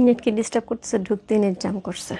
নেটকে disturb করতেছে, ঢুকতে net জাম করছে।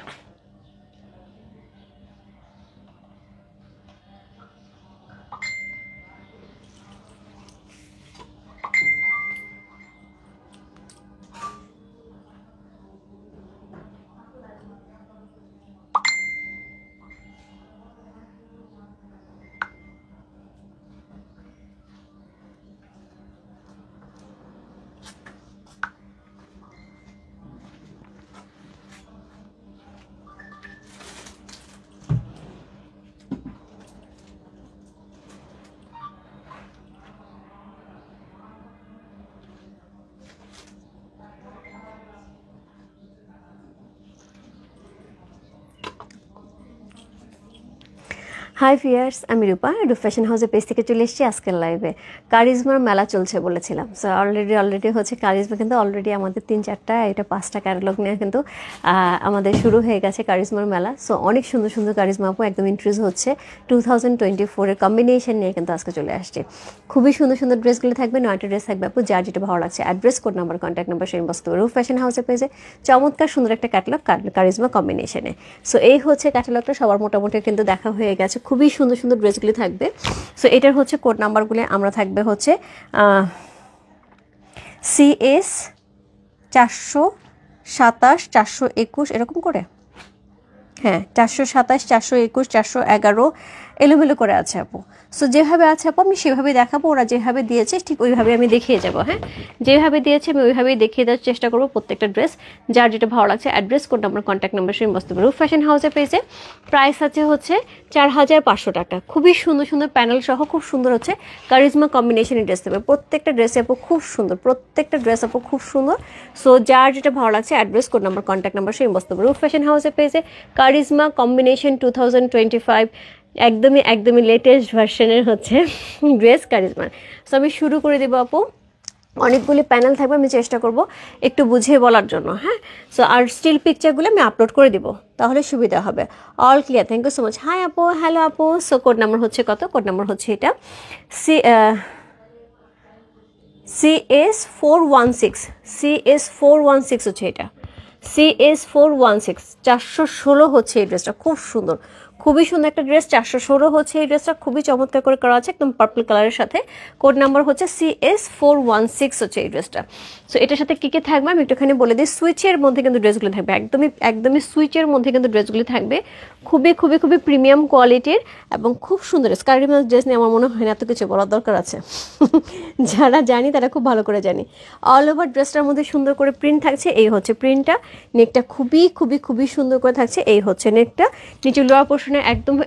হাই ভিয়ার্স, আমি রূপা, রূপ ফ্যাশন হাউসের পেজ থেকে চলে এসেছি আজকের লাইভে। কারিজমার মেলা চলছে বলেছিলাম, সো অলরেডি হচ্ছে কারিজমা কিন্তু অলরেডি আমাদের 3-4টা এটা 5টা ক্যাটালগ নিয়ে কিন্তু আমাদের শুরু হয়ে গেছে কারিজমার মেলা। সো অনেক সুন্দর সুন্দর কারিজমা আপু একদম ইন্ট্রোডিউস হচ্ছে 2024-এর কম্বিনেশন নিয়ে কিন্তু আজকে চলে আসছে। খুবই সুন্দর সুন্দর ড্রেসগুলো থাকবে, 9টা ড্রেস থাকবে আপু, যার যেটা ভালো লাগছে address, code number, contact number সেই বস্তু রূপ ফ্যাশন হাউসের পেজে চমৎকার সুন্দর একটা ক্যাটালগ কারিজমা কম্বিনেশনে। সো এই হচ্ছে ক্যাটালগটা, সবার মোটামুটি কিন্তু দেখা হয়ে গেছে। খুবই সুন্দর সুন্দর ড্রেসগুলি থাকবে। সো এটার হচ্ছে কোড নাম্বারগুলি আমরা থাকবে হচ্ছে CS 427 421 এরকম করে, হ্যাঁ 427 421 411 এলোমেলো করে আছে আপু। সো যেভাবে আছে আপু আমি সেভাবেই দেখাবো, ওরা যেভাবে দিয়েছে ঠিক ওইভাবে আমি দেখিয়ে যাবো। হ্যাঁ, যেভাবে দিয়েছে আমি ওইভাবেই দেখিয়ে দেওয়ার চেষ্টা করবো প্রত্যেকটা ড্রেস, যার যেটা ভালো লাগছে address, code number, contact number সেই বস্তু রূপ ফ্যাশন হাউসের পেজে প্রাইস আছে হচ্ছে 4500 টাকা। খুবই সুন্দর সুন্দর প্যানেল সহ খুব সুন্দর হচ্ছে কারিজমা কম্বিনেশনের ড্রেস দেবে। প্রত্যেকটা ড্রেস আপু খুব সুন্দর, প্রত্যেকটা ড্রেস আপু খুব সুন্দর। সো যার যেটা ভালো লাগছে address, code number, contact number সেই বস্তু রূপ ফ্যাশন হাউসের পেজে কারিজমা কম্বিনেশন 2025 একদমই লেটেস্ট ভার্সনের হচ্ছে ড্রেস কারিজমার। সো আমি শুরু করে দেবো আপু, অনেকগুলি প্যানেল থাকবে, আমি চেষ্টা করব একটু বুঝিয়ে বলার জন্য। হ্যাঁ, সো আর স্টিল পিকচারগুলো আমি আপলোড করে দিব, তাহলে সুবিধা হবে। All clear, thank you so much. Hi আপু, হ্যালো আপু। সো কোড নাম্বার হচ্ছে কত? কোড নাম্বার হচ্ছে এটা CS416 হচ্ছে এটা, CS416 416 হচ্ছে এই ড্রেসটা। খুব সুন্দর, খুবই সুন্দর একটা ড্রেস। 416 হচ্ছে এই ড্রেসটা, খুবই চমৎকার করে করা আছে একদম পার্পল কালারের সাথে। কোড নাম্বার হচ্ছে CS416 হচ্ছে এই ড্রেসটা। সো এটার সাথে কী কী থাকবে আমি একটুখানি বলে দিই। সুইচের মধ্যে কিন্তু ড্রেসগুলো থাকবে, একদমই সুইচের মধ্যে কিন্তু ড্রেসগুলি থাকবে। খুবই প্রিমিয়াম কোয়ালিটির এবং খুব সুন্দর কারিজমার ড্রেস নিয়ে আমার মনে হয় না এত কিছু বলার দরকার আছে। যারা জানি তারা খুব ভালো করে জানি। অল ওভার ড্রেসটার মধ্যে সুন্দর করে প্রিন্ট থাকছে, এই হচ্ছে প্রিন্টটা। নেকটা খুবই সুন্দর করে থাকছে, এই হচ্ছে নেকটা। নিচে লোয়ার পোর্শনে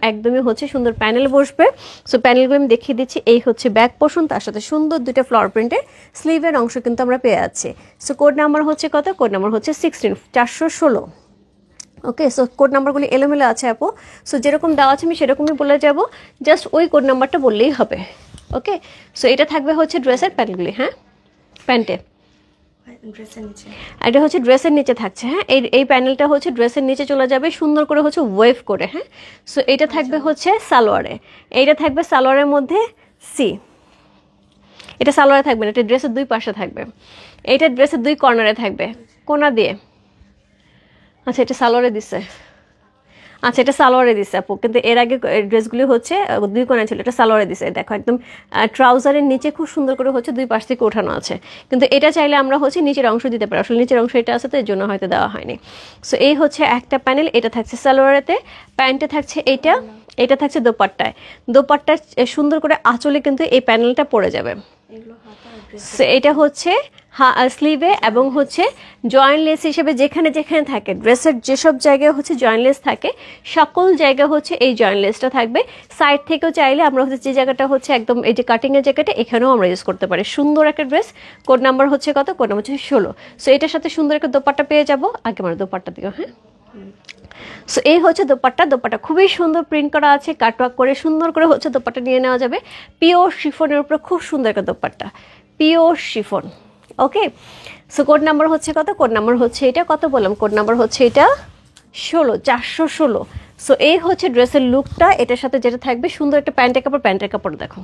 একদমই হচ্ছে সুন্দর প্যানেল বসবে। সো প্যানেলগুলো আমি দেখিয়ে দিচ্ছি। এই হচ্ছে ব্যাক পোর্শন, তার সাথে সুন্দর দুটো ফ্লাওয়ার প্রিন্টের স্লিভের অংশ কিন্তু আমরা পেয়ে যাচ্ছি। সো কোড নাম্বার হচ্ছে কত? কোড নাম্বার হচ্ছে 416। ওকে, সো কোড নাম্বারগুলি এলোমেলো আছে আপু। সো যেরকম দেওয়া আছে আমি সেরকমই বলে যাব, জাস্ট ওই কোড নাম্বারটা বললেই হবে। ওকে, সো এটা থাকবে হচ্ছে ড্রেসের প্যানেলগুলি। হ্যাঁ, প্যান্টে এটা হচ্ছে ড্রেসের নিচে থাকছে। হ্যাঁ, এই প্যানেলটা হচ্ছে ড্রেসের নিচে চলে যাবে সুন্দর করে হচ্ছে ওয়েভ করে। হ্যাঁ, সো এটা থাকবে হচ্ছে সালোয়ারে, এইটা থাকবে সালোয়ারের মধ্যে এটা সালোয়ারে থাকবে না, এটা ড্রেসের দুই পাশে থাকবে, এইটা ড্রেসের দুই কর্নারে থাকবে কোনা দিয়ে। আচ্ছা, এটা সালোয়ারে দিছে, এটা সালোয়ারে দিছে আপু, কিন্তু এর আগে ড্রেসগুলি হচ্ছে দুই কোণায় ছিল, এটা সালোয়ারে দিছে। দেখো একদম ট্রাউজারের নিচে খুব সুন্দর করে হচ্ছে দুই পাশ থেকে ওঠানো আছে, কিন্তু এটা চাইলে আমরা হচ্ছে নিচের অংশ দিতে পারি। আসলে নিচের অংশ এটা আছে তো এর জন্য হয়তো দেওয়া হয়নি। সো এই হচ্ছে একটা প্যানেল, এটা থাকছে সালোয়ারেতে, প্যান্টে থাকছে এটা থাকছে দোপাট্টায়। দোপাট্টা সুন্দর করে আঁচলে কিন্তু এই প্যানেলটা পড়ে যাবে। এটা হচ্ছে স্লিভে এবং হচ্ছে জয়েন্ট লেস হিসেবে যেখানে থাকে ড্রেসের যেসব জায়গায় হচ্ছে জয়েন্ট লেস থাকে সকল জায়গায় হচ্ছে এই জয়েন্ট লেসটা থাকবে। সাইড থেকেও চাইলে আমরা হচ্ছে যে জায়গাটা হচ্ছে একদম এই যে কাটিং এর জায়গাটা এখানেও আমরা ইউজ করতে পারি। সুন্দর একটা ড্রেস। কোড নাম্বার হচ্ছে কত? কোড নাম্বার হচ্ছে 16। সো এটার সাথে সুন্দর একটা দোপাট্টা পেয়ে যাবো। আগে আমার দোপাট্টা দিও। হ্যাঁ, সো এই হচ্ছে দোপাট্টা খুবই সুন্দর প্রিন্ট করা আছে, কাটওয়ার্ক করে সুন্দর করে হচ্ছে দোপাট্টা নিয়ে নেওয়া যাবে। পিওর শিফনের উপরে খুব সুন্দর একটা দোপাট্টা, পিওর শিফন। ওকে, সো কোড নাম্বার হচ্ছে কত? কোড নাম্বার হচ্ছে এটা, কত বললাম? কোড নাম্বার হচ্ছে এটা 16, 416। সো এই হচ্ছে ড্রেসের লুকটা। এটার সাথে যেটা থাকবে সুন্দর একটা প্যান্টের কাপড় দেখো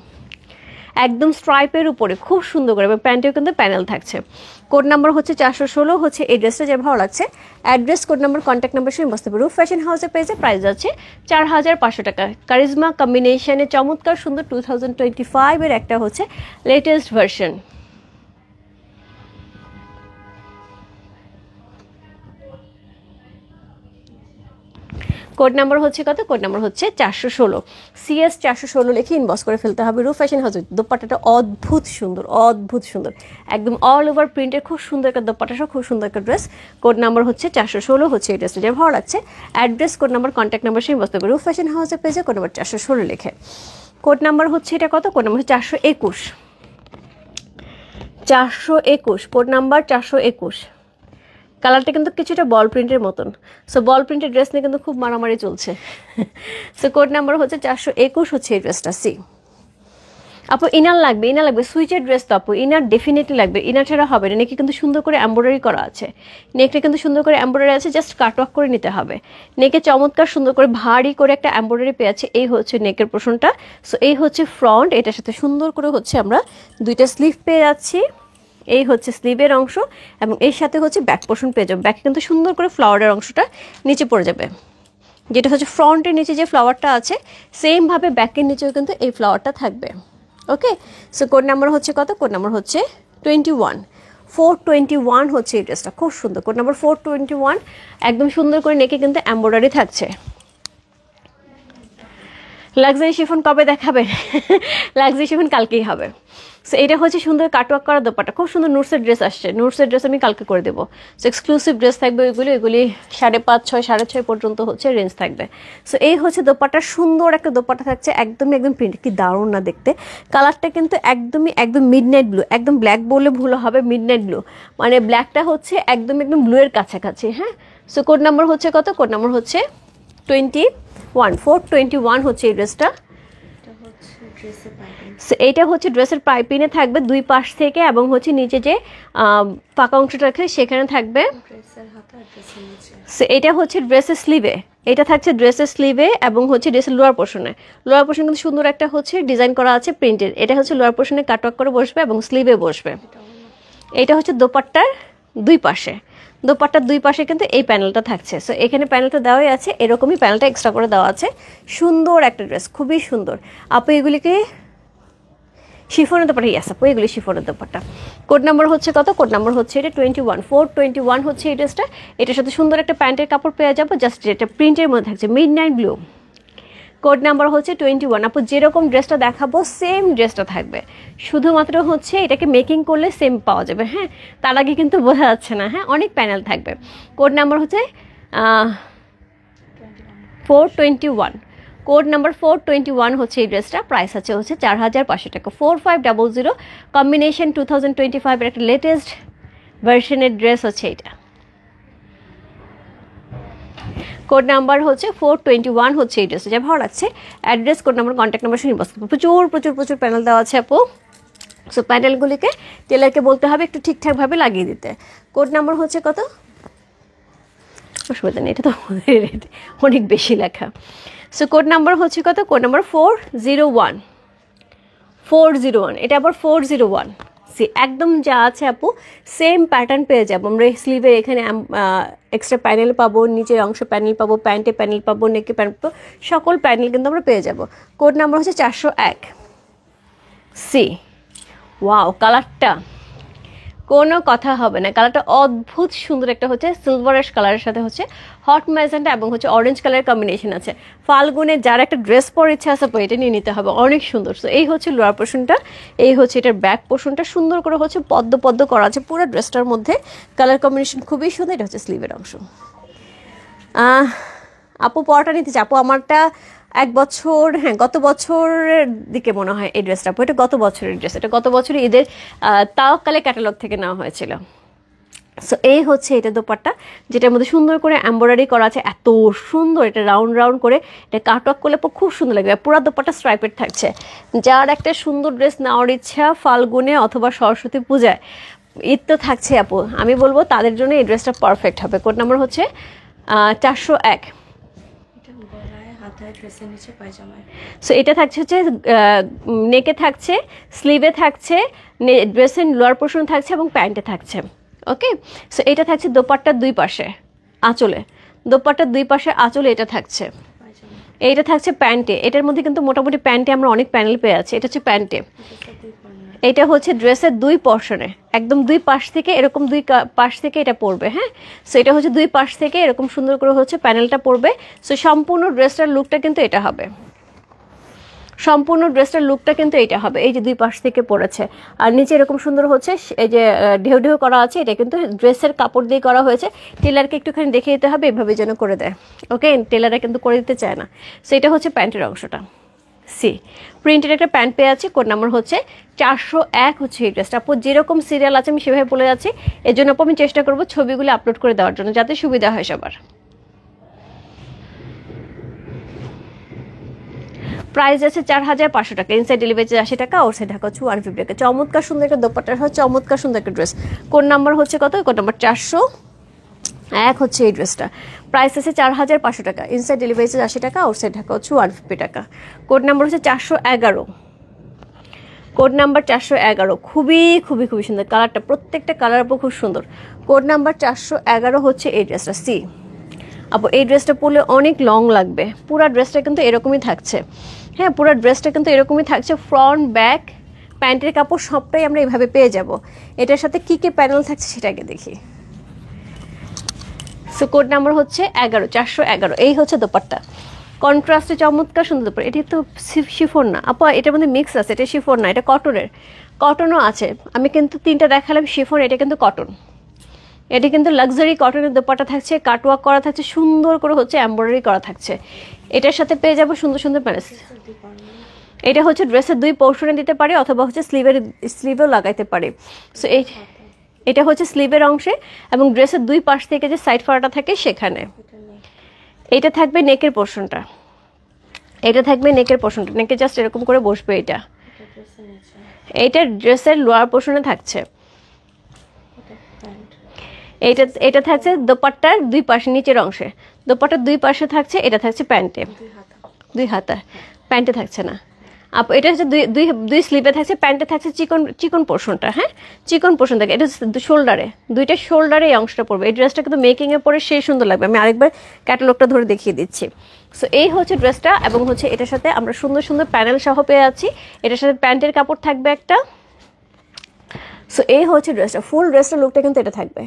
একদম স্ট্রাইপের উপরে খুব সুন্দর করে, এবং প্যান্টেও কিন্তু প্যানেল থাকছে। কোড নাম্বার হচ্ছে 416 হচ্ছে এই ড্রেসটা, যে ভালো লাগছে address, code number, contact number শুনে বসতে পারবে। রূপ ফ্যাশন হাউসের পেজে প্রাইস আছে 4500 টাকা। কারিজমা কম্বিনেশনে চমৎকার সুন্দর 2025 এর একটা হচ্ছে লেটেস্ট ভার্সন। কোড নাম্বার হচ্ছে কত? কোড নাম্বার হচ্ছে 416, CS 416 লিখে ইনবক্স করে ফেলতে হবে। রূপ ফ্যাশন হাউস। দোপাট্টাটা অদ্ভুত সুন্দর, অদ্ভুত সুন্দর, একদম অল ওভার প্রিন্টের খুব সুন্দর একটা দোপাট্টা সহ খুব সুন্দর একটা ড্রেস। কোড নাম্বার হচ্ছে 416 হচ্ছে এই ড্রেসটা, যে ভালো লাগছে address, code number, contact number সে ইনবক্স করবে রূপ ফ্যাশন হাউসের পেজে কোড নাম্বার 416 লিখে। কোড নাম্বার হচ্ছে এটা কত? কোড নাম্বার হচ্ছে 421, 421, কোড নাম্বার 421। কালারটা কিন্তু কিছুটা বল প্রিন্টের মতন, সো বল প্রিন্টের ড্রেস নিয়ে কিন্তু খুব মারামারি চলছে। সো কোড নাম্বার হচ্ছে 421 হচ্ছে এই ড্রেসটা। সি আপু ইনার লাগবে, ইনার লাগবে, সুইচের ড্রেস তো আপু, ইনার ডেফিনেটলি লাগবে, ইনার ছাড়া হবে না। নেকে কিন্তু সুন্দর করে এমব্রয়ডারি করা আছে, নেকটা কিন্তু সুন্দর করে এমব্রয়ডারি আছে, জাস্ট কাটওয়ার্ক করে নিতে হবে। নেকে চমৎকার সুন্দর করে ভারী করে একটা এমব্রয়ডারি পেয়ে আছে, এই হচ্ছে নেকের পোর্শনটা। সো এই হচ্ছে ফ্রন্ট, এটার সাথে সুন্দর করে হচ্ছে আমরা দুইটা স্লিভ পেয়ে যাচ্ছি, এই হচ্ছে স্লিভের অংশ, এবং এর সাথে হচ্ছে ব্যাক পোর্শন পেয়ে যাবে। ব্যাকে কিন্তু সুন্দর করে ফ্লাওয়ারের অংশটা নিচে পড়ে যাবে, যেটা হচ্ছে ফ্রন্টের নিচে যে ফ্লাওয়ারটা আছে সেমভাবে ব্যাকের নিচেও কিন্তু এই ফ্লাওয়ারটা থাকবে। ওকে, সো কোড নাম্বার হচ্ছে কত? কোড নাম্বার হচ্ছে 21, 421 হচ্ছে এই ড্রেসটা, খুব সুন্দর। কোড নাম্বার 421, একদম সুন্দর করে নেকে কিন্তু এমব্রয়ডারি থাকছে। লাক্সারি শিফন কবে দেখাবে? লাক্সারি শিফন কালকেই হবে। সো এটা হচ্ছে সুন্দর কাটওয়ার্ক করা দোপাট্টা, খুব সুন্দর নুটসের ড্রেস আসছে, নুটসের ড্রেস আমি কালকে করে দেবো। সো এক্সক্লুসিভ ড্রেস থাকবে ওইগুলি, এগুলি 5.5, 6, 6.5 পর্যন্ত হচ্ছে রেঞ্জ থাকবে। সো এই হচ্ছে দোপাট্টা, সুন্দর একটা দোপাট্টা থাকছে, একদমই একদম প্রিন্ট, কি দারুণ না দেখতে। কালারটা কিন্তু একদমই একদম মিডনাইট ব্লু, একদম ব্ল্যাক বললে ভুল হবে, মিডনাইট ব্লু, মানে ব্ল্যাকটা হচ্ছে একদম একদম ব্লু এর কাছাকাছি। হ্যাঁ, সো কোড নাম্বার হচ্ছে কত? কোড নাম্বার হচ্ছে 21, 421 হচ্ছে এই ড্রেসটা। এইটা হচ্ছে ড্রেসের পাইপিংয়ে থাকবে দুই পাশ থেকে, এবং হচ্ছে নিচে যে পাকা অংশটা রাখে সেখানে থাকবে। এটা হচ্ছে ড্রেসের স্লিভে, এটা থাকছে ড্রেসের স্লিভে, এবং হচ্ছে ড্রেসের লোয়ার পোর্শনে, লোয়ার পোর্শন কিন্তু সুন্দর একটা হচ্ছে ডিজাইন করা আছে প্রিন্টের। এটা হচ্ছে লোয়ার পোর্শনে কাটওয়ার্ক করে বসবে এবং স্লিভে বসবে। এটা হচ্ছে দোপাট্টার দুই পাশে, দোপাট্টার দুই পাশে কিন্তু এই প্যানেলটা থাকছে। সো এখানে প্যানেলটা দেওয়াই আছে, এরকমই প্যানেলটা এক্সট্রা করে দেওয়া আছে। সুন্দর একটা ড্রেস, খুবই সুন্দর। আপু এগুলিকে শিফনের দোপাট্টা, ইয়াস আপু এগুলি শিফনের দোপাট্টা। কোড নাম্বার হচ্ছে কত? কোড নাম্বার হচ্ছে এটা 21, 421 হচ্ছে এই ড্রেসটা। এটার সাথে সুন্দর একটা প্যান্টের কাপড় পেয়ে যাবো, জাস্ট এটা প্রিন্টের মধ্যে থাকছে, মিডনাইট ব্লু। কোড নাম্বার হচ্ছে 21। আপু যেরকম ড্রেসটা দেখাবো সেম ড্রেসটা থাকবে, শুধুমাত্র হচ্ছে এটাকে মেকিং করলে সেম পাওয়া যাবে। হ্যাঁ, তার আগে কিন্তু বোঝা যাচ্ছে না। হ্যাঁ, অনেক প্যানেল থাকবে। কোড নাম্বার হচ্ছে 421, কোড নাম্বার 421 হচ্ছে এই ড্রেসটা। প্রাইস আছে হচ্ছে 4500 টাকা। 4500 কম্বিনেশন 2025 এর একটা লেটেস্ট ভার্সনের ড্রেস হচ্ছে এটা। কোড নাম্বার হচ্ছে 421 হচ্ছে এই ড্রেসটা, যা ভালো লাগছে address, code number, contact number শুনে বসতে হবে। প্রচুর প্রচুর প্রচুর প্যানেল দেওয়া আছে আপু। সো প্যানেলগুলিকে টেলারকে বলতে হবে একটু ঠিকঠাকভাবে লাগিয়ে দিতে। কোড নাম্বার হচ্ছে কত? অসুবিধা নেই, এটা তো অনেক বেশি লেখা। সো কোড নাম্বার হচ্ছে কত? কোড নাম্বার 401, 401, এটা আবার 401। একদম যা আছে আপু সেম প্যাটার্ন পেয়ে যাবো আমরা। স্লিভের এখানে এক্সট্রা প্যানেল পাবো, নিচের অংশ প্যানেল পাবো, প্যান্টে প্যানেল পাবো, নেকে প্যানেল পাবো, সকল প্যানেল কিন্তু আমরা পেয়ে যাবো। কোড নাম্বার হচ্ছে 401। সি ওয়াও, কালারটা কোনো কথা হবে না, কালারটা অদ্ভুত সুন্দর একটা হচ্ছে সিলভারিশ কালারের সাথে হচ্ছে হট ম্যাজেন্টা এবং হচ্ছে অরেঞ্জ কালারের কম্বিনেশন আছে। ফাল্গুনে যার একটা ড্রেস পরে ইচ্ছা আছে এটা নিয়ে নিতে হবে, অনেক সুন্দর। তো এই হচ্ছে লোয়ার পোর্শনটা, এই হচ্ছে এটার ব্যাক পোর্শনটা, সুন্দর করে হচ্ছে পদ্ম পদ্ম করা আছে পুরো ড্রেসটার মধ্যে, কালার কম্বিনেশন খুবই সুন্দর। এটা হচ্ছে স্লিভের অংশ। আপু পরাটা নিতে চাই আপু, আমারটা 1 বছর, হ্যাঁ গত বছরের দিকে মনে হয় এই ড্রেসটা আপু, এটা গত বছরের ড্রেস, এটা গত বছরের ঈদের তাওয়াক্কালে ক্যাটালগ থেকে নেওয়া হয়েছিল। সো এই হচ্ছে এটা দোপাট্টা, যেটার মধ্যে সুন্দর করে এমব্রয়ডারি করা আছে, এত সুন্দর। এটা রাউন্ড রাউন্ড করে এটা কাটওয়ার্ক করলে খুব সুন্দর লাগবে। পুরো দোপাট্টা স্ট্রাইপের থাকছে। যার একটা সুন্দর ড্রেস নেওয়ার ইচ্ছা ফাল্গুনে অথবা সরস্বতী পূজায়, ঈদ তো থাকছে আপু, আমি বলবো তাদের জন্য এই ড্রেসটা পারফেক্ট হবে। কোড নাম্বার হচ্ছে 401। মাথায়, ড্রেসের নিচে, পায়জামায়। সো এটা থাকছে হচ্ছে নেকে থাকছে, স্লিভে থাকছে, ড্রেসের লোয়ার পোর্শন থাকছে এবং প্যান্টে থাকছে। ওকে, সো এটা থাকছে দোপাট্টার দুই পাশে আঁচলে, দোপাট্টার দুই পাশে আঁচলে এটা থাকছে। এইটা থাকছে প্যান্টে, এটার মধ্যে কিন্তু মোটামুটি প্যান্টে আমরা অনেক প্যানেল পেয়ে আছি। এটা হচ্ছে প্যান্টে, এটা হচ্ছে ড্রেসের দুই পর্শনে, একদম দুই পাশ থেকে এরকম দুই পাশ থেকে এটা পড়বে। হ্যাঁ, সো এটা হচ্ছে দুই পাশ থেকে এরকম সুন্দর করে হচ্ছে প্যানেলটা পড়বে। সো সম্পূর্ণ ড্রেসটার লুকটা কিন্তু এটা হবে, সম্পূর্ণ ড্রেসটার লুকটা কিন্তু এটা হবে। এই যে দুই পাশ থেকে পড়েছে আর নিচে এরকম সুন্দর হচ্ছে এই যে ঢেউ ঢেউ করা আছে, এটা কিন্তু ড্রেসের কাপড় দিয়ে করা হয়েছে। টেলারকে একটুখানি দেখে দিতে হবে এভাবে যেন করে দেয়। ওকে, টেলাররা কিন্তু করে দিতে চায় না। সো এটা হচ্ছে প্যান্টের অংশটা। সি প্রিন্টের একটা প্যান্ট পেয়ে আছে, কোড নাম্বার হচ্ছে 401 হচ্ছে এই ড্রেসটা। আপু যেরকম সিরিয়াল আছে আমি সেভাবে বলে যাচ্ছি, এর জন্য আপু আমি চেষ্টা করবো ছবিগুলো আপলোড করে দেওয়ার জন্য যাতে সুবিধা হয় সবার। প্রাইস আছে 4500 টাকা, ইনসাইড ডেলিভারি 80 টাকা, আউটসাইড ঢাকা হচ্ছে 150 টাকা। চমৎকার সুন্দর একটা দোপাট্টা, হচ্ছে চমৎকার সুন্দর একটা ড্রেস। কোড নাম্বার হচ্ছে কত? কোড নাম্বার 401 হচ্ছে এই ড্রেসটা। প্রাইস আছে 4500 টাকা, ইনসাইড ডেলিভারি 80 টাকা, আউটসাইড ঢাকা হচ্ছে 150 টাকা। কোড নাম্বার হচ্ছে 411, কোড নাম্বার 411। খুবই খুবই খুবই সুন্দর কালারটা, প্রত্যেকটা কালার আপু খুব সুন্দর। কোড নাম্বার 411 হচ্ছে এই ড্রেসটা। সি আপু এই ড্রেসটা পরলে অনেক লং লাগবে, পুরো ড্রেসটা কিন্তু এরকমই থাকছে। হ্যাঁ, পুরো ড্রেসটা কিন্তু এরকমই থাকছে, ফ্রন্ট ব্যাক প্যান্টের কাপড় সবটাই আমরা এইভাবে পেয়ে যাব। এটার সাথে কী কী প্যানেল থাকছে সেটা আগে দেখি। সো কোড নাম্বার হচ্ছে 411। এই হচ্ছে দোপাট্টা, কন্ট্রাস্টে চমৎকার সুন্দর দোপাট্টা। এটি তো শিফন না আপু, এটার মধ্যে মিক্স আছে, এটা শিফন না, এটা কটনের, কটনও আছে। আমি কিন্তু তিনটা দেখালাম শিফন, এটা কিন্তু কটন। এটি কিন্তু লাক্সারি কটনের দোপাট্টা থাকছে, কাটওয়ার্ক করা থাকছে, সুন্দর করে হচ্ছে এমব্রয়ডারি করা থাকছে। এটার সাথে পেয়ে যাবো সুন্দর সুন্দর প্যানেল। এটা হচ্ছে ড্রেসের দুই পোর্শনে দিতে পারে অথবা হচ্ছে স্লিভেও লাগাইতে পারে। সো এটা হচ্ছে স্লিভের অংশে এবং ড্রেসের দুই পাশ থেকে যে সাইড ফাড়াটা থাকে সেখানে। এটা থাকবে নেকের পোর্শনটা, এটা থাকবে নেকের পোর্শনটা, নেকে জাস্ট এরকম করে বসবে। এইটা ড্রেসের লোয়ার পোর্শনে থাকছে। এটা থাকছে দোপাট্টার দুই পাশে নিচের অংশে, দোপাট্টার দুই পাশে থাকছে। এটা থাকছে প্যান্টে, দুই হাতা, প্যান্টে থাকছে না আপু। এটা হচ্ছে দুই স্লিপে থাকছে, প্যান্টে থাকছে চিকন পোর্শনটা। হ্যাঁ, চিকন পোর্শন থাকে। এটা শোল্ডারে, দুইটা শোল্ডারে এই অংশটা পড়বে। এই ড্রেসটা কিন্তু মেকিংয়ে পরে সেই সুন্দর লাগবে। আমি আরেকবার ক্যাটালগটা ধরে দেখিয়ে দিচ্ছি। সো এই হচ্ছে ড্রেসটা এবং হচ্ছে এটার সাথে আমরা সুন্দর সুন্দর প্যানেল সহ পেয়ে আছি। এটার সাথে প্যান্টের কাপড় থাকবে একটা। সো এই হচ্ছে ড্রেসটা, ফুল ড্রেসটার লুকটা কিন্তু এটা থাকবে।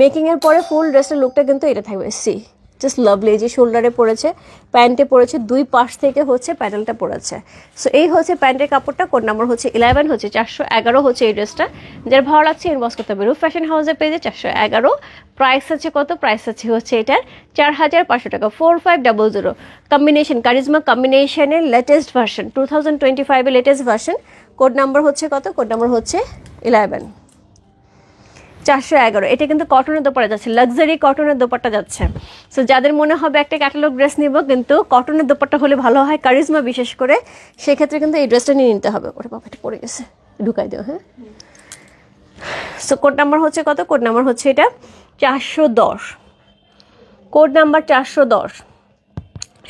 মেকিংয়ের পরে ফুল ড্রেসটার লুকটা কিন্তু এটা থাকবে। সি জাস্ট লাভলি, যে শোল্ডারে পড়েছে, প্যান্টে পড়েছে, দুই পাশ থেকে হচ্ছে প্যানেলটা পড়েছে। সো এই হচ্ছে প্যান্টের কাপড়টা। কোড নাম্বার হচ্ছে 11 হচ্ছে 411 হচ্ছে এই ড্রেসটা। যার ভালো লাগছে ইনবক্স করতে হবে রূপ ফ্যাশন হাউসের পেজে 411। প্রাইস আছে কত? প্রাইস আছে হচ্ছে এটার 4500 টাকা, 4500। কম্বিনেশন কারিজমা কম্বিনেশনের latest version, 2025 latest version. Code number হচ্ছে কত? কোড নাম্বার হচ্ছে 11, 411। এটা কিন্তু কটনের দোপাট্টা যাচ্ছে, লাক্সারি কটনের দোপাট্টা যাচ্ছে। সো যাদের মনে হবে একটা ক্যাটালগ ড্রেস নিব কিন্তু কটনের দোপাট্টা হলে ভালো হয়, কারিজমা বিশেষ করে, সেক্ষেত্রে কিন্তু এই ড্রেসটা নিয়ে নিতে হবে। ওরে বাবা, এটা পড়ে গেছে, ঢুকাই দিও। হ্যাঁ, সো কোড নাম্বার হচ্ছে কত? কোড নাম্বার হচ্ছে এটা 410, কোড নাম্বার 410।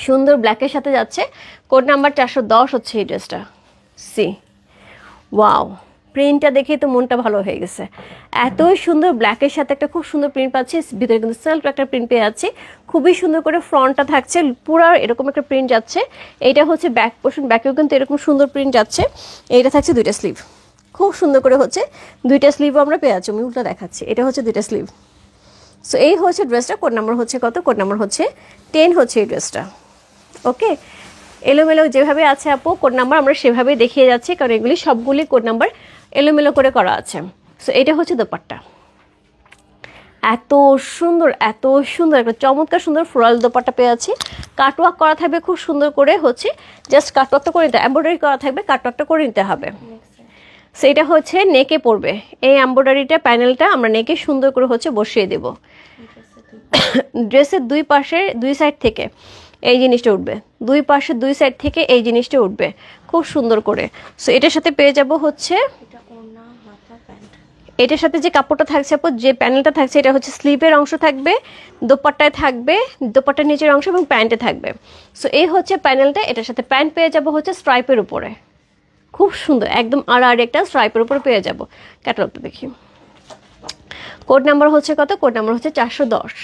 সুন্দর ব্ল্যাকের সাথে যাচ্ছে, কোড নাম্বার 410 হচ্ছে এই ড্রেসটা। সি ওয়াও, প্রিন্টটা দেখেই তো মনটা ভালো হয়ে গেছে। এতই সুন্দর ব্ল্যাকের সাথে একটা খুব সুন্দর প্রিন্ট পাচ্ছি, ভিতরে কিন্তু সেলফ একটা প্রিন্ট পেয়ে যাচ্ছি। খুবই সুন্দর করে ফ্রন্টটা থাকছে, পুরো এরকম একটা প্রিন্ট যাচ্ছে। এইটা হচ্ছে ব্যাক পোর্শন, ব্যাকেও কিন্তু এরকম সুন্দর প্রিন্ট যাচ্ছে। এইটা থাকছে দুইটা স্লিভ, খুব সুন্দর করে হচ্ছে দুইটা স্লিভও আমরা পেয়ে যাচ্ছি। আমি উল্টা দেখাচ্ছি, এটা হচ্ছে দুইটা স্লিভ। সো এই হচ্ছে ড্রেসটা। কোড নাম্বার হচ্ছে কত? কোড নাম্বার হচ্ছে 10 হচ্ছে এই ড্রেসটা। ওকে, এলোমেলো যেভাবে আছে আপু কোড নাম্বার আমরা সেভাবেই দেখিয়ে যাচ্ছি, কারণ এগুলি সবগুলি কোড নাম্বার এলোমেলো করে করা আছে। সো এটা হচ্ছে দোপাট্টা, এত সুন্দর এত সুন্দর একটা চমৎকার সুন্দর ফ্লোরাল দোপাট্টা পেয়ে আছি। কাটওয়ার্ক করা থাকবে খুব সুন্দর করে, হচ্ছে জাস্ট কাটওয়ার্কটা করে নিতে, এমব্রয়ডারি করা থাকবে, কাটওয়ার্কটা করে নিতে হবে। সেটা হচ্ছে নেকে পড়বে, এই এমব্রয়ডারিটা প্যানেলটা আমরা নেকে সুন্দর করে হচ্ছে বসিয়ে দেব। ড্রেসের দুই পাশে দুই সাইড থেকে এই জিনিসটা উঠবে, দুই পাশে দুই সাইড থেকে এই জিনিসটা উঠবে খুব সুন্দর করে। সো এটার সাথে পেয়ে যাব হচ্ছে এটার সাথে যে কাপড়টা থাকছে আপু, যে প্যানেলটা থাকছে, এটা হচ্ছে স্লিভের অংশ থাকবে, দোপাট্টায় থাকবে, দোপাট্টার নিচের অংশ এবং প্যান্টে থাকবে। সো এই হচ্ছে প্যানেলটা। এটার সাথে প্যান্ট পেয়ে যাবো হচ্ছে স্ট্রাইপের উপরে, খুব সুন্দর একদম আর একটা স্ট্রাইপের উপরে পেয়ে যাবো। ক্যাটালগটা দেখি। কোড নাম্বার হচ্ছে কত? কোড নাম্বার হচ্ছে 410।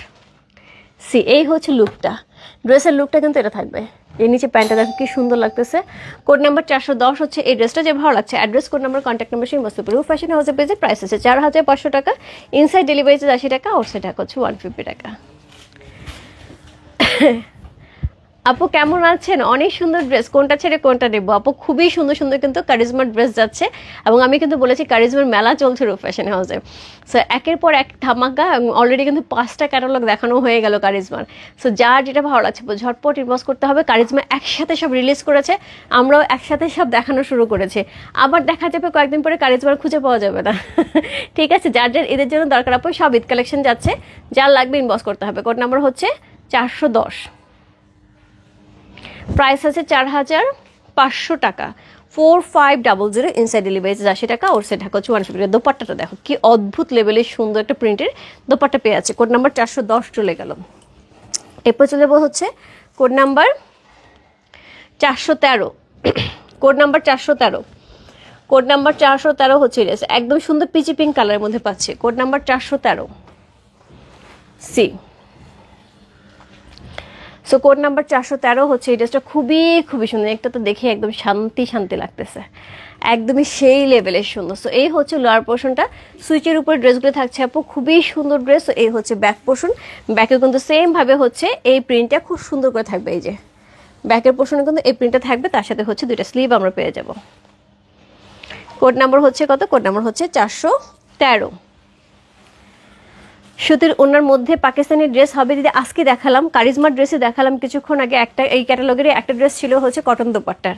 সি, এই হচ্ছে লুকটা, ড্রেসের লুকটা কিন্তু এটা থাকবে। এর নিচে প্যান্টটা দেখো কি সুন্দর লাগতেছে। কোড নাম্বার 410 হচ্ছে এই ড্রেসটা। যে ভালো লাগছে address, code number, contact number সেই মস্ত পুরো ফ্যাশন হাউসের পেজে প্রাইস আছে 4500 টাকা, ইনসাইড ডেলিভারি চার্জ 80 টাকা, আউটসাইড টাকা হচ্ছে 150 টাকা। আপু কেমন আছেন? অনেক সুন্দর ড্রেস, কোনটা ছেড়ে কোনটা নেবো আপু? খুবই সুন্দর সুন্দর কিন্তু কারিজমার ড্রেস যাচ্ছে, এবং আমি কিন্তু বলেছি কারিজমার মেলা চলছে রূপ ফ্যাশন হাউসে। সো একের পর এক ধামাকা, অলরেডি কিন্তু 5টা ক্যাটালগ দেখানো হয়ে গেল কারিজমার। সো যার যেটা ভালো লাগছে ঝটপট ইনবক্স করতে হবে। কারিজমা একসাথে সব রিলিজ করেছে, আমরাও একসাথে সব দেখানো শুরু করেছি। আবার দেখা যাবে কয়েকদিন পরে কারিজমার খুঁজে পাওয়া যাবে না। ঠিক আছে, যার যার এদের জন্য দরকার আপু সব ঈদ কালেকশন যাচ্ছে, যার লাগবে ইনবক্স করতে হবে। কোড নাম্বার হচ্ছে 410, প্রাইস আছে 4500 টাকা, 4500, ইনসাইড ডেলিভারি 80 টাকা, আউটসাইড ঢাকা 150 টাকা। দোপাট্টাটা দেখো কি অদ্ভুত লেভেলের সুন্দর একটা প্রিন্টের দোপাট্টা পেয়ে আছে। কোড নাম্বার 410 চলে গেল। এরপর চলে যাবো হচ্ছে code number 413। Code number 413, code number 413 হচ্ছে একদম সুন্দর পিচি পিঙ্ক কালারের মধ্যে পাচ্ছে। Code number 413 C. So code number 413 হচ্ছে এই ড্রেসটা, খুবই খুবই সুন্দর। একটা তো দেখে একদম শান্তি শান্তি লাগতেছে, একদমই সেই লেভেলের সুন্দর। সো এই হচ্ছে লোয়ার পোর্শনটা, সুইচের উপরে ড্রেসগুলো থাকছে আপু, খুবই সুন্দর ড্রেস। এই হচ্ছে ব্যাক পোর্শন, ব্যাকে কিন্তু সেম ভাবে হচ্ছে এই প্রিন্টটা খুব সুন্দর করে থাকবে। এই যে ব্যাকের পোর্শনে কিন্তু এই প্রিন্টটা থাকবে, তার সাথে হচ্ছে দুইটা স্লিভ আমরা পেয়ে যাব। কোড নাম্বার হচ্ছে কত? কোড নাম্বার হচ্ছে 413। সুতির ওনার মধ্যে পাকিস্তানি ড্রেস হবে দিদি। আজকে দেখালাম কারিজমার ড্রেসে দেখালাম কিছুক্ষণ আগে, একটা এই ক্যাটালগের একটা ড্রেস ছিল হচ্ছে কটন দোপাট্টার,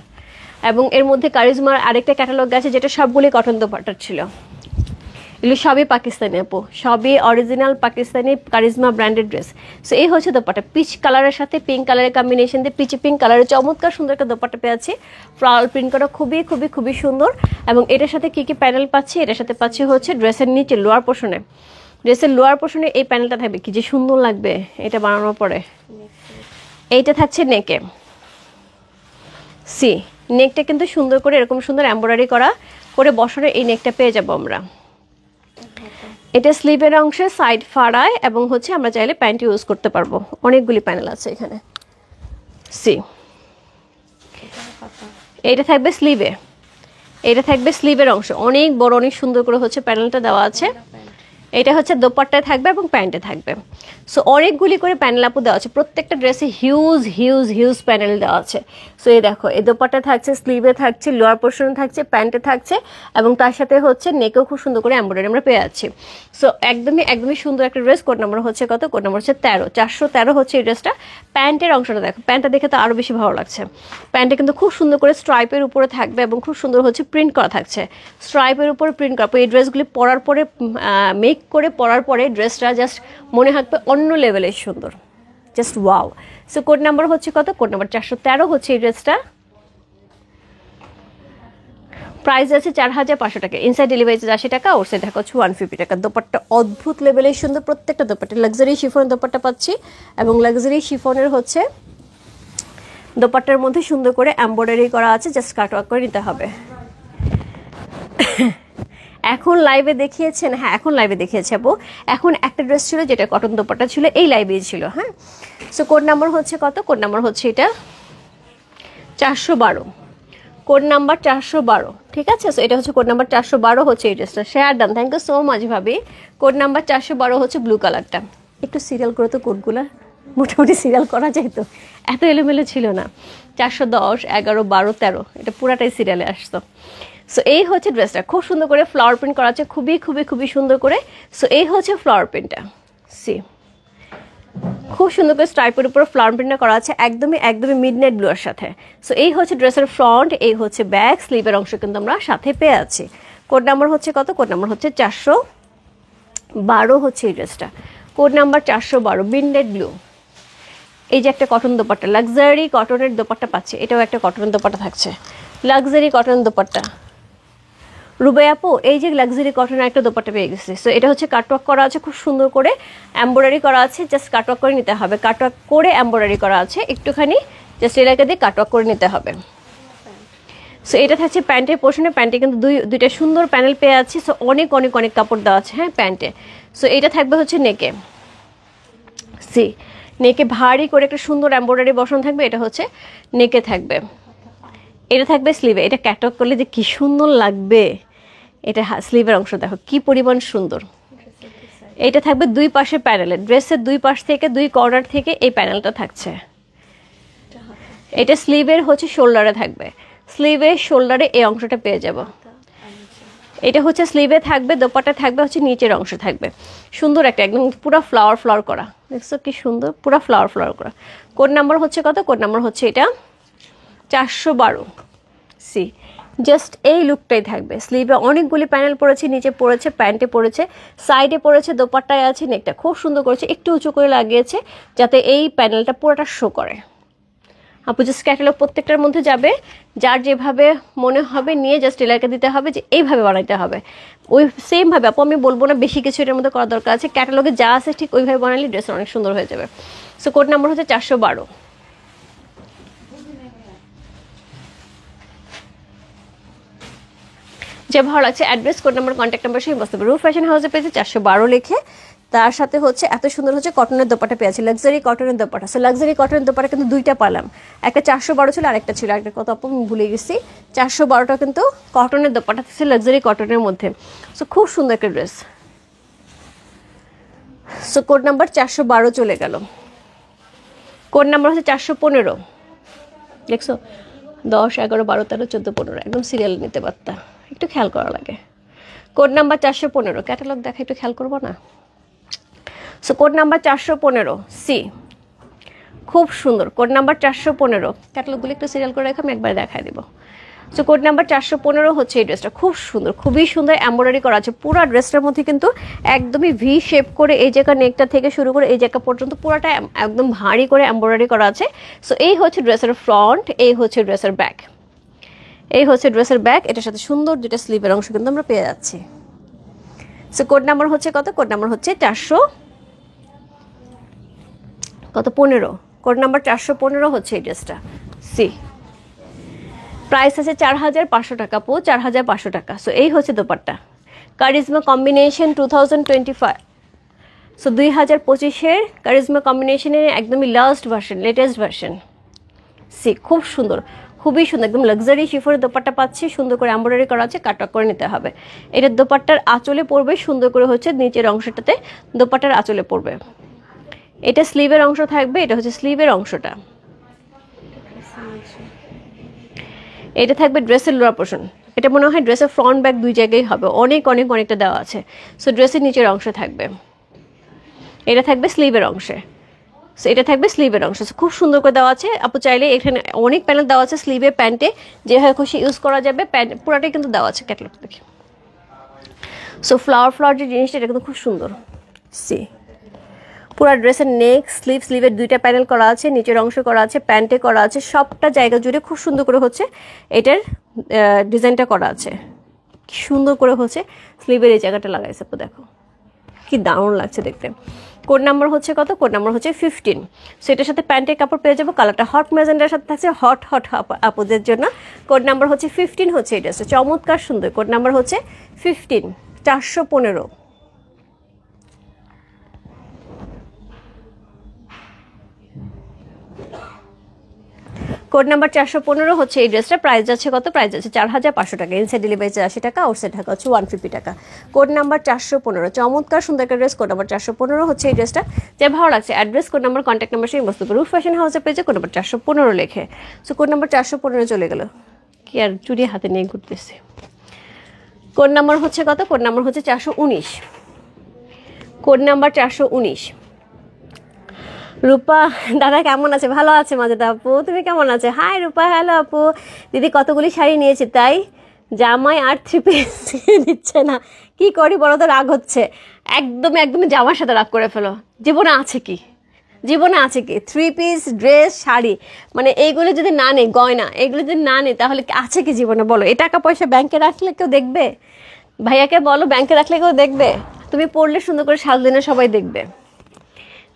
এবং এর মধ্যে কারিজমার আরেকটা ক্যাটালগ আছে যেটা সবগুলি কটন দোপাট্টার ছিল। এগুলো সবই পাকিস্তানি আপু, সবই original Pakistani charisma branded dress. So এই হচ্ছে দোপাট্টা, পিচ কালারের সাথে পিঙ্ক কালারের কম্বিনেশন দিয়ে পিচি পিঙ্ক কালারের চমৎকার সুন্দর একটা দোপাট্টা পেয়েছি, ফ্লাওয়ার প্রিন্ট করা, খুবই খুবই খুবই সুন্দর। এবং এটার সাথে কি কি প্যানেল পাচ্ছি? এটার সাথে পাচ্ছি হচ্ছে ড্রেসের নিচে লোয়ার পোর্শনে, ড্রেসের লোয়ার পোর্শনে এই প্যানেলটা থাকবে, কি যে সুন্দর লাগবে এটা বানানোর পরে। এইটা থাকছে নেকে, সি নেকটা কিন্তু সুন্দর করে এরকম সুন্দর এমব্রয়ডারি করা করে বসানো এই নেকটা পেয়ে যাবো আমরা। এটা স্লিভের অংশে সাইড ফাড়ায়, এবং হচ্ছে আমরা চাইলে প্যান্ট ইউজ করতে পারবো। অনেকগুলি প্যানেল আছে এখানে। সি এইটা থাকবে স্লিভে, এটা থাকবে স্লিভের অংশ, অনেক বড় অনেক সুন্দর করে হচ্ছে প্যানেলটা দেওয়া আছে। এটা হচ্ছে দোপাট্টায় থাকবে এবং প্যান্টে থাকবে। সো অনেকগুলি করে প্যানেল আপু দেওয়া আছে, প্রত্যেকটা ড্রেসে হিউজ হিউজ হিউজ প্যানেল দেওয়া আছে। সো এই দেখো, এই দোপাট্টা থাকছে, স্লিভে থাকছে, লোয়ার পোর্শনে থাকছে, প্যান্টে থাকছে, এবং তার সাথে হচ্ছে নেকেও খুব সুন্দর করে এমব্রয়ডারি আমরা পেয়ে যাচ্ছি। সো একদমই একদমই সুন্দর একটা ড্রেস। কোড নাম্বার হচ্ছে কত? কোড নাম্বার হচ্ছে 13, 413 হচ্ছে এই ড্রেসটা। প্যান্টের অংশটা দেখো, প্যান্টটা দেখে তো আরও বেশি ভালো লাগছে। প্যান্টে কিন্তু খুব সুন্দর করে স্ট্রাইপের উপরে থাকবে, এবং খুব সুন্দর হচ্ছে প্রিন্ট করা থাকছে, স্ট্রাইপের উপরে প্রিন্ট করা। এই ড্রেসগুলি পরার পরে মেক করে পরার পরে ড্রেসটা জাস্ট মনে থাকবে অন্য লেভেলের সুন্দর, just wow. So code number হচ্ছে কত? কোড নাম্বার 413 হচ্ছে এই ড্রেসটা। প্রাইস আছে 4500 টাকা, ইনসাইড ডেলিভারি 80 টাকা, আউটসাইড ঢাকা 150 টাকা। দোপাট্টা অদ্ভুত লেভেলের সুন্দর, প্রত্যেকটা দোপাট্টা লাক্সারি শিফনের দোপাট্টা পাচ্ছি, এবং লাক্সারি শিফনের হচ্ছে দোপাট্টার মধ্যে সুন্দর করে এমব্রয়ডারি করা আছে, জাস্ট কাটওয়ার্ক করে নিতে হবে। এখন লাইভে দেখিয়েছেন? হ্যাঁ এখন লাইভে দেখিয়েছে আপু। এখন একটা ড্রেস ছিল যেটা কটন দোপাট্টা ছিল, এই লাইভেই ছিল। হ্যাঁ, সো কোড নাম্বার হচ্ছে কত? কোড নাম্বার হচ্ছে এটা 412, কোড নাম্বার 412। ঠিক আছে, সো এটা হচ্ছে কোড নাম্বার 412 হচ্ছে এই ড্রেসটা। Share done, thank you so much ভাবি। কোড নাম্বার 412 হচ্ছে ব্লু কালারটা। একটু সিরিয়াল করে তো কোডগুলা, মোটামুটি সিরিয়াল করা যায় তো, এত এলোমেলো ছিল না। 410, 11, 12, 13 এটা পুরাটাই সিরিয়ালে আসতো। সো এই হচ্ছে ড্রেসটা, খুব সুন্দর করে ফ্লাওয়ার প্রিন্ট করা আছে, খুবই খুবই খুবই সুন্দর করে। সো এই হচ্ছে ফ্লাওয়ার প্রিন্টটা, সি খুব সুন্দর করে স্ট্রাইপের উপর ফ্লাওয়ার প্রিন্টটা করা আছে, একদমই একদমই মিডনাইট ব্লুর সাথে। সো এই হচ্ছে ড্রেসের ফ্রন্ট, এই হচ্ছে ব্যাক, স্লিভের অংশ কিন্তু আমরা সাথে পেয়ে আছি। কোড নাম্বার হচ্ছে কত? কোড নাম্বার হচ্ছে 412 হচ্ছে এই ড্রেসটা। Code number 412, midnight blue. এই যে একটা কটন দোপাট্টা, লাক্সারি কটনের দোপাট্টা পাচ্ছে, এটাও একটা কটনের দোপাট্টা থাকছে, লাক্সারি কটন দোপাট্টা, রুবাই আপু, এই যে লাক্সারি কটনের একটা দোপাট্টা পেয়ে গেছে। সো এটা হচ্ছে কাটওয়ার্ক করা আছে, খুব সুন্দর করে এমব্রয়ডারি করা আছে, জাস্ট কাটওয়ার্ক করে নিতে হবে। কাটওয়ার্ক করে এমব্রয়ডারি করা আছে, একটুখানি জাস্ট এলাকা দিয়ে কাটওয়ার্ক করে নিতে হবে। সো এটা থাকছে প্যান্টের পোর্শনে। প্যান্টে কিন্তু দুইটা সুন্দর প্যানেল পেয়ে আছি। সো অনেক অনেক অনেক কাপড় দেওয়া আছে হ্যাঁ প্যান্টে। সো এটা থাকবে হচ্ছে নেকে, নেকে ভারী করে একটা সুন্দর এমব্রয়ডারি বসানো থাকবে, এটা হচ্ছে নেকে থাকবে। এটা থাকবে স্লিভে, এটা ক্যাটওয়ার্ক করলে যে কি সুন্দর লাগবে। এটা স্লিভের অংশ দেখো কি পরিমাণ সুন্দর। এটা থাকবে দুই পাশে প্যানেলে, ড্রেসের দুই পাশ থেকে দুই কর্নার থেকে এই প্যানেলটা থাকছে। এটা স্লিভের হচ্ছে শোল্ডারে থাকবে, স্লিভের শোল্ডারে এই অংশটা পেয়ে যাব। এটা হচ্ছে স্লিভে থাকবে, দোপাট্টা থাকবে হচ্ছে নিচের অংশ থাকবে সুন্দর একটা একদম পুরো ফ্লাওয়ার ফ্লাওয়ার করা। দেখছো কি সুন্দর, পুরো ফ্লাওয়ার ফ্লাওয়ার করা। কোড নাম্বার হচ্ছে কত? কোড নাম্বার হচ্ছে এটা 412 সি। জাস্ট এই লুকটাই থাকবে। স্লিভে অনেকগুলি প্যানেল পড়েছে, নিচে পড়েছে, প্যান্টে পড়েছে, সাইডে পড়েছে, দোপাট্টায় আছে, নেকটা খুব সুন্দর করেছে, একটু উঁচু করে লাগিয়েছে যাতে এই প্যানেলটা পুরোটা শো করে। আপু জাস্ট ক্যাটালগ প্রত্যেকটার মধ্যে যাবে, যার যেভাবে মনে হবে নিয়ে জাস্ট টেলারকে দিতে হবে যে এইভাবে বানাইতে হবে, ওই সেমভাবে। আপু আমি বলবো না বেশি কিছু এটার মধ্যে করার দরকার আছে, ক্যাটালগে যা আছে ঠিক ওইভাবে বানালে ড্রেস অনেক সুন্দর হয়ে যাবে। সো কোড নাম্বার হচ্ছে 412। যে ভালো লাগছে address, code number, contact number সেই বসতে পারবে। রূপ ফ্যাশন হাউসে পেয়েছে 412 লিখে, তার সাথে হচ্ছে এত সুন্দর হচ্ছে কটনের দোপাট্টা পেয়েছি, লাক্সারি কটনের দোপাট্টা। সো লাক্সারি কটনের দোপাট্টা কিন্তু দুইটা পালাম, একটা 412 ছিল, আরেকটা ছিল একটা কত আপু আমি ভুলে গেছি। 412টা কিন্তু কটনের দোপাট্টা ছিল লাক্সারি কটনের মধ্যে। সো খুব সুন্দর একটা ড্রেস। সো কোড নাম্বার 412 চলে গেল। কোড নাম্বার হচ্ছে 415। দেখছো 10, 11, 12, 13, 14, 15 একদম সিরিয়াল নিতে পারতা, একটু খেয়াল করা লাগে। কোড নাম্বার 415, ক্যাটালগ দেখা একটু খেয়াল করবো না? সো কোড নাম্বার 415 সি, খুব সুন্দর। কোড নাম্বার 415, ক্যাটালগুলো একটু সিরিয়াল করে রেখে আমি একবার দেখাই দিব। সো কোড নাম্বার 415 হচ্ছে এই ড্রেসটা, খুব সুন্দর, খুবই সুন্দর এমব্রয়ডারি করা আছে পুরো ড্রেসটার মধ্যে, কিন্তু একদমই ভি শেপ করে এই জায়গা নেকটা থেকে শুরু করে এই জায়গা পর্যন্ত পুরোটা একদম ভারী করে এমব্রয়ডারি করা আছে। সো এই হচ্ছে ড্রেসের ফ্রন্ট, এই হচ্ছে ড্রেসের ব্যাক, এই হচ্ছে ড্রেসের ব্যাক। এটার সাথে সুন্দর দুটা স্লিভের অংশ কিন্তু আমরা পেয়ে যাচ্ছি। সো কোড নাম্বার হচ্ছে কত? কোড নাম্বার হচ্ছে 415। কোড নাম্বার 415 হচ্ছে এই ড্রেসটা সি। প্রাইস আছে 4500 টাকা পো, 4500 টাকা। সো এই হচ্ছে দোপাট্টা, কারিজমা কম্বিনেশন 2025। সো 2025-এর কারিজমা কম্বিনেশনের একদমই লাস্ট ভার্সন, লেটেস্ট ভার্সন সি। খুব সুন্দর, খুবই সুন্দর, একদম লাক্সারি শিফনের দোপাট্টা পাচ্ছি, সুন্দর করে এমব্রয়ডারি করা আছে, কাটওয়ার্ক করে নিতে হবে। এটার দোপাট্টার আঁচলে পড়বে সুন্দর করে হচ্ছে নিচের অংশটাতে দোপাট্টার আঁচলে পড়বে। এটা স্লিভের অংশ থাকবে, এটা হচ্ছে স্লিভের অংশটা। এটা থাকবে ড্রেসের লোয়ার পোর্শন, এটা মনে হয় ড্রেসের ফ্রন্ট ব্যাক দুই জায়গায় হবে, অনেক অনেক অনেকটা দেওয়া আছে। সো ড্রেসের নিচের অংশ থাকবে, এটা থাকবে স্লিভের অংশে। সো এটা থাকবে স্লিভের অংশ, খুব সুন্দর করে দেওয়া আছে। আপু চাইলে এখানে অনেক প্যানেল দেওয়া আছে, স্লিভে প্যান্টে যেভাবে খুশি ইউজ করা যাবে, প্যান্ট পুরাটাই কিন্তু দেওয়া আছে ক্যাটালগ দেখি। সো ফ্লাওয়ার ফ্লাওয়ার যে জিনিসটা এটা কিন্তু খুব সুন্দর সি। পুরো ড্রেসের নেক, স্লিভ, স্লিভের দুইটা প্যানেল করা আছে, নিচের অংশ করা আছে, প্যান্টে করা আছে, সবটা জায়গা জুড়ে খুব সুন্দর করে হচ্ছে এটার ডিজাইনটা করা আছে, সুন্দর করে হচ্ছে স্লিভের এই জায়গাটা লাগাইছে। আপু দেখো কি দারুণ লাগছে দেখতে। কোড নাম্বার হচ্ছে কত? কোড নাম্বার হচ্ছে 15। সো এটার সাথে প্যান্টের কাপড় পেয়ে যাবো, কালারটা হট ম্যাজেন্ডার সাথে থাকছে, হট হট আপুদের জন্য। কোড নাম্বার হচ্ছে 15 হচ্ছে এটা, চমৎকার সুন্দর। কোড নাম্বার হচ্ছে 15, 415। কোড নাম্বার 415 হচ্ছে এই ড্রেসটা। প্রাইস যাচ্ছে কত? প্রাইস যাচ্ছে 4500 টাকা, ইনসাইড ডেলিভারি 80 টাকা, আউটসাইড ঢাকা হচ্ছে 150 টাকা। কোড নাম্বার 415, চমৎকার সুন্দর একটা ড্রেস। কোড নাম্বার 415 হচ্ছে এই ড্রেসটা। যে ভালো লাগছে address, code number, contact number সেই বস্তু রূপ ফ্যাশন হাউসে পেয়েছে কোড নাম্বার 415 লেখে। সো কোড নাম্বার 415 চলে গেল, কি আর চুরি হাতে নিয়ে ঘুরতেছে। কোড নাম্বার হচ্ছে কত? কোড নাম্বার হচ্ছে 419। Code number 419। রূপা দাদা কেমন আছে? ভালো আছে মাজেদা আপু, তুমি কেমন আছে? হাই রূপা, হ্যালো আপু। দিদি কতগুলি শাড়ি নিয়েছি তাই জামাই আর 3 পিস দিচ্ছে না, কি করি বলো তো? রাগ হচ্ছে, একদমই একদমই জামার সাথে রাগ করে ফেলো, জীবনে আছে কি? জীবনে আছে কি 3 পিস ড্রেস শাড়ি, মানে এইগুলো যদি না নেই, গয়না এগুলো যদি না নেই, তাহলে কি আছে কি জীবনে বলো? এই টাকা পয়সা ব্যাংকে রাখলে কেউ দেখবে? ভাইয়াকে বলো ব্যাংকে রাখলে কেউ দেখবে? তুমি পড়লে সুন্দর করে সাজদিনে সবাই দেখবে।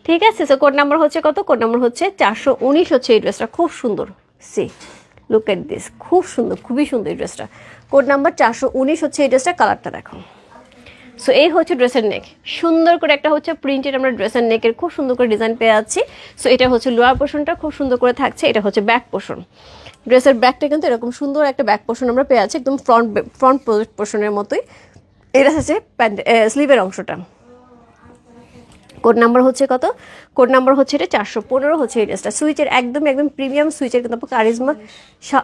ঠিক আছে, সো কোড নাম্বার হচ্ছে কত? কোড নাম্বার হচ্ছে 419 হচ্ছে এই ড্রেসটা, খুব সুন্দর। সি লুক এট দিস, খুব সুন্দর, খুবই সুন্দর এই ড্রেসটা। কোড নাম্বার 419 হচ্ছে এই ড্রেসটা, কালারটা দেখো। সো এই হচ্ছে ড্রেসের নেক, সুন্দর করে একটা হচ্ছে প্রিন্টেড আমরা ড্রেসের নেকের খুব সুন্দর করে ডিজাইন পেয়ে যাচ্ছি। সো এটা হচ্ছে লোয়ার পোর্শনটা খুব সুন্দর করে থাকছে, এটা হচ্ছে ব্যাক পোর্শন। ড্রেসের ব্যাকটা কিন্তু এরকম সুন্দর একটা ব্যাক পোর্শন আমরা পেয়ে আছি, একদম ফ্রন্ট পোর্শনের মতোই। এটা হচ্ছে প্যান্ট স্লিভের অংশটা। কোড নাম্বার হচ্ছে কত? কোড নাম্বার হচ্ছে এটা 415 হচ্ছে এই ড্রেসটা। সুইচের একদম একদম প্রিমিয়াম সুইচের কিন্তু কারিজমা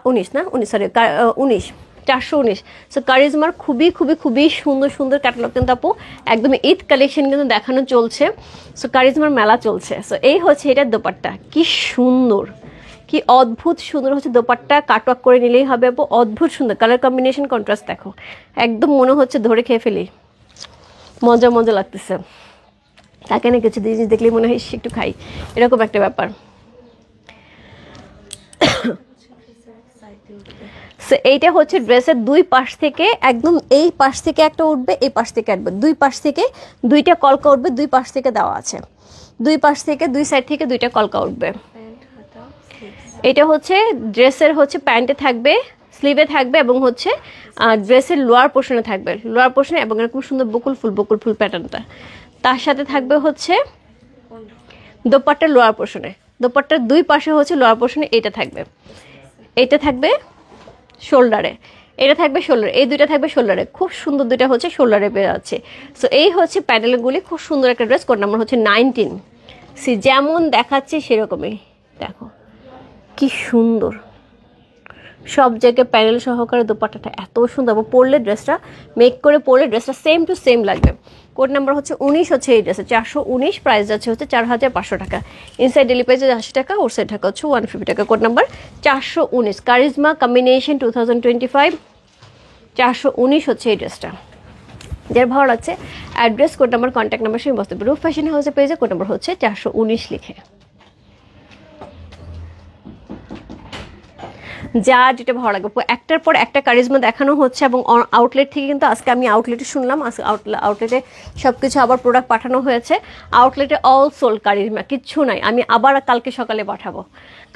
19 না 19 সরি 19 419। সো কারিজমার খুবই খুবই খুবই সুন্দর সুন্দর ক্যাটালগ কিন্তু আপু একদম ঈদ কালেকশন কিন্তু দেখানো চলছে। সো কারিজমার মেলা চলছে। সো এই হচ্ছে এটার দোপাট্টা, কি সুন্দর, কি অদ্ভুত সুন্দর হচ্ছে দোপাট্টা। কাটওয়ার্ক করে নিলেই হবে আপু, অদ্ভুত সুন্দর কালার কম্বিনেশন, কন্ট্রাস্ট দেখো, একদম মনে হচ্ছে ধরে খেয়ে ফেলি, মজা মজা লাগতেছে। তাকে না কিছু জিনিস দেখলেই মনে হয় একটু খাই, এরকম একটা ব্যাপার। সো এইটা হচ্ছে ড্রেসের দুই পাশ থেকে একদম, এই পাশ থেকে একটা উঠবে, এই পাশ থেকে আসবে, দুই পাশ থেকে দুইটা কলকা উঠবে, দুই পাশ থেকে দেওয়া আছে, দুই পাশ থেকে দুই সাইড থেকে দুইটা কলকা উঠবে। এটা হচ্ছে ড্রেসের হচ্ছে প্যান্টে থাকবে, স্লিভে থাকবে এবং হচ্ছে ড্রেসের লোয়ার পোর্শনে থাকবে, লোয়ার পোর্শনে এবং এরকম সুন্দর বকুল ফুল প্যাটার্নটা। তার সাথে থাকবে হচ্ছে দোপাট্টার লোয়ার পোর্শনে, দোপাট্টার দুই পাশে হচ্ছে লোয়ার পোর্শনে এটা থাকবে, এটা থাকবে শোল্ডারে, এটা থাকবে শোল্ডারে, এই দুইটা থাকবে শোল্ডারে, খুব সুন্দর দুইটা হচ্ছে শোল্ডারে পেয়ে যাচ্ছে। সো এই হচ্ছে প্যানেলগুলি, খুব সুন্দর একটা ড্রেস। কোড নাম্বার হচ্ছে 19। সি যেমন দেখাচ্ছে সেরকমই দেখো, কি সুন্দর, সব জায়গায় প্যানেল সহকারে দোপাট্টাটা এত সুন্দর, পরলে ড্রেসটা মেক করে পরলে ড্রেসটা সেম টু সেম লাগবে। কোড নাম্বার হচ্ছে 19 হচ্ছে এই ড্রেসে, 419, প্রাইস যাচ্ছে হচ্ছে 4500 টাকা। ইনসাইড ডেলিভারি 80 টাকা, ওর সাইড টাকা হচ্ছে 150 টাকা। কোড নাম্বার 419, কারিজমা কম্বিনেশন 2025, 419 হচ্ছে এই ড্রেসটা। যার ভালো লাগছে address, code number, contact number সঙ্গে বসতে পারে। রূপ ফ্যাশন হাউসে পেয়েছে, কোড নাম্বার হচ্ছে 419 লিখে। যা যেটা ভালো লাগবে, একটার পর একটা কারিজমা দেখানো হচ্ছে এবং আউটলেট থেকে কিন্তু আজকে আমি আউটলেটে শুনলাম, আজকে আউটলেটে সব কিছু আবার প্রোডাক্ট পাঠানো হয়েছে। আউটলেটে অল সোল্ড কারিজমা, কিচ্ছু নাই। আমি আবার কালকে সকালে পাঠাবো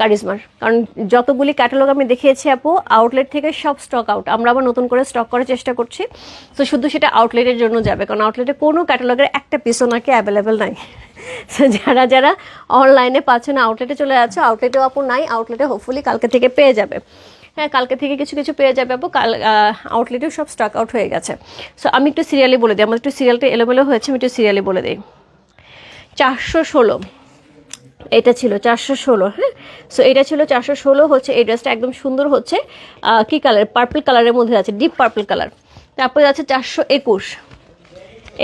কারিজমার, কারণ যতগুলি ক্যাটালগ আমি দেখিয়েছি আপু আউটলেট থেকে সব স্টক আউট। আমরা আবার নতুন করে স্টক করার চেষ্টা করছি। তো শুধু সেটা আউটলেটের জন্য যাবে, কারণ আউটলেটে কোনো ক্যাটালগের একটা পিসও নাকি অ্যাভেলেবেল নাই। যারা যারা অনলাইনে পাচ্ছে না, আউটলেটে চলে যাচ্ছে, আউটলেটেও আপু নাই, আউটলেটে হোপফুলি কালকে থেকে পেয়ে যাবে। হ্যাঁ, কালকে থেকে কিছু কিছু পেয়ে যাবে আপু, কাল আউটলেটেও সব স্টক আউট হয়ে গেছে। সো আমি একটু সিরিয়ালি বলে দিই, আমার একটু সিরিয়ালটা এলোমেলো হয়েছে, আমি একটু সিরিয়ালি বলে দিই। 416 এটা ছিল 416। হ্যাঁ, সো এটা ছিল 416 হচ্ছে এই ড্রেসটা, একদম সুন্দর হচ্ছে কি কালার, পার্পল কালারের মধ্যে আছে, ডিপ পার্পল কালার। তারপরে আছে 421,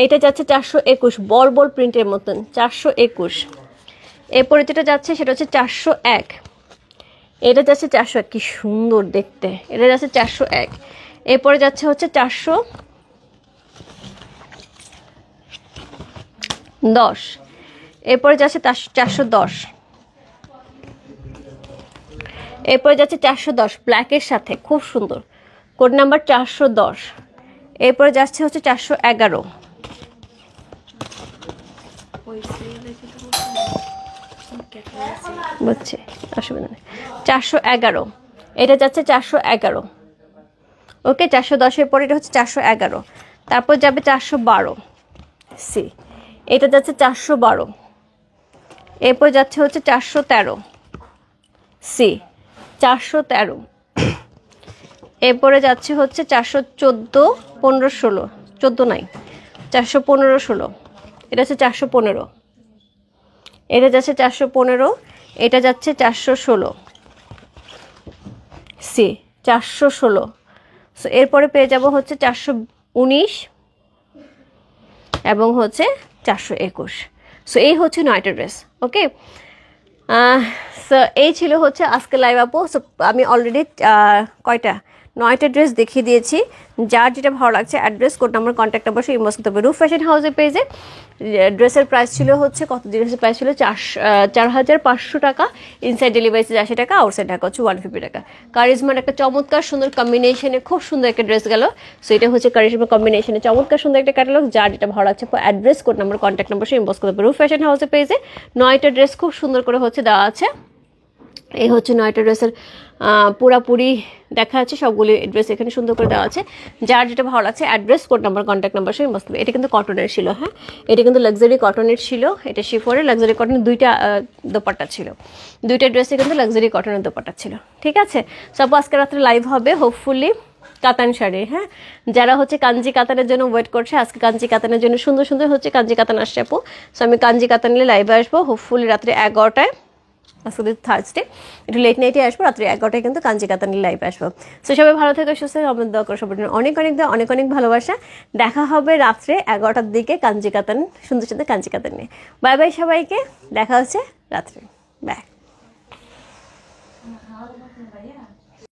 এইটা যাচ্ছে 421, বল বল প্রিন্টের মতন 421। এরপরে যেটা যাচ্ছে সেটা হচ্ছে 401, এটা যাচ্ছে 401, কি সুন্দর দেখতে, এটা যাচ্ছে 401। এরপরে যাচ্ছে হচ্ছে 410, এরপরে যাচ্ছে 410, এরপরে যাচ্ছে 410 ব্ল্যাকের সাথে, খুব সুন্দর। Code number 410। এরপরে যাচ্ছে হচ্ছে 411, বুঝছি, অসুবিধা নেই। 411, এটা যাচ্ছে 411। ওকে, 410 পরে এটা হচ্ছে 411। তারপর যাবে 412, সি এটা যাচ্ছে 412। এরপর যাচ্ছে হচ্ছে 413, সি 413। এরপরে যাচ্ছে হচ্ছে 414, 15, 16, 14 নাই, 415, 16, এটা হচ্ছে 415। এটা যাচ্ছে 415, এটা যাচ্ছে 416, সি 416। সো এরপরে পেয়ে যাব হচ্ছে 419 এবং হচ্ছে 421। সো এই হচ্ছে 9টা ড্রেস। ওকে, সো এই ছিল হচ্ছে আজকে লাইভ আপু। সো আমি অলরেডি কয়টা 9টা ড্রেস দেখিয়ে দিয়েছি। যার যেটা ভালো লাগছে address, code number, contact number সে ইনবক্স করতে হবে। রূপ ফ্যাশন হাউসের পেজে ড্রেসের প্রাইস ছিল হচ্ছে কত, ড্রেসের প্রাইস ছিল 4,500 টাকা, ইনসাইড ডেলিভারি 80 টাকা, আউটসাইড ঢাকা হচ্ছে 150 টাকা। কারিজমার একটা চমৎকার সুন্দর কম্বিনেশনে খুব সুন্দর একটা ড্রেস গেল। সো এটা হচ্ছে কারিজমার কম্বিনেশনে চমৎকার সুন্দর একটা ক্যাটালগ। যার যেটা ভালো লাগছে address, code number, contact number সে ইনবক্স করতে হবে। রূপ ফ্যাশন হাউসের পেজে 9টা ড্রেস খুব সুন্দর করে হচ্ছে দেওয়া আছে। এই হচ্ছে 9টা ড্রেসের পুরাপুরি দেখা যাচ্ছে, সবগুলি ড্রেস এখানে সুন্দর করে দেওয়া আছে। যার যেটা ভালো লাগছে address, code number, contact number সে ইনবক্স করবে। এটা কিন্তু কটনের ছিল, হ্যাঁ এটা কিন্তু লাক্সারি কটনের ছিল, এটা শিফনের লাক্সারি কটনের 2টা দোপাট্টা ছিল, 2টা ড্রেসে কিন্তু লাক্সারি কটনের দোপাট্টা ছিল। ঠিক আছে, সব আজকে রাত্রে লাইভ হবে হোপফুলি কাতান শাড়ি। হ্যাঁ, যারা হচ্ছে কাঞ্জি কাতানের জন্য ওয়েট করছে, আজকে কাঞ্জি কাতানের জন্য সুন্দর সুন্দর হচ্ছে কাঞ্জি কাতান আসছে আপু। সো আমি কাঞ্জি কাতান নিয়ে লাইভে আসবো হোপফুলি রাত্রে 11টায়। আজকে থার্সডে, একটু লেট নাইটে আসবো, রাত্রে 11টায় কিন্তু কাঞ্জি কাতান নিয়ে লাইভে আসবো। সো সবাই ভালো থেকে সুস্থ আমাদের দোয়া করো সবার জন্য, অনেক অনেক দোয়া, অনেক অনেক ভালোবাসা। দেখা হবে রাত্রে 11টার দিকে কাঞ্জি কাতান, সুন্দর সুন্দর কাঞ্জি কাতান নিয়ে। বাই বাই সবাইকে, দেখা হচ্ছে রাত্রে, বাই।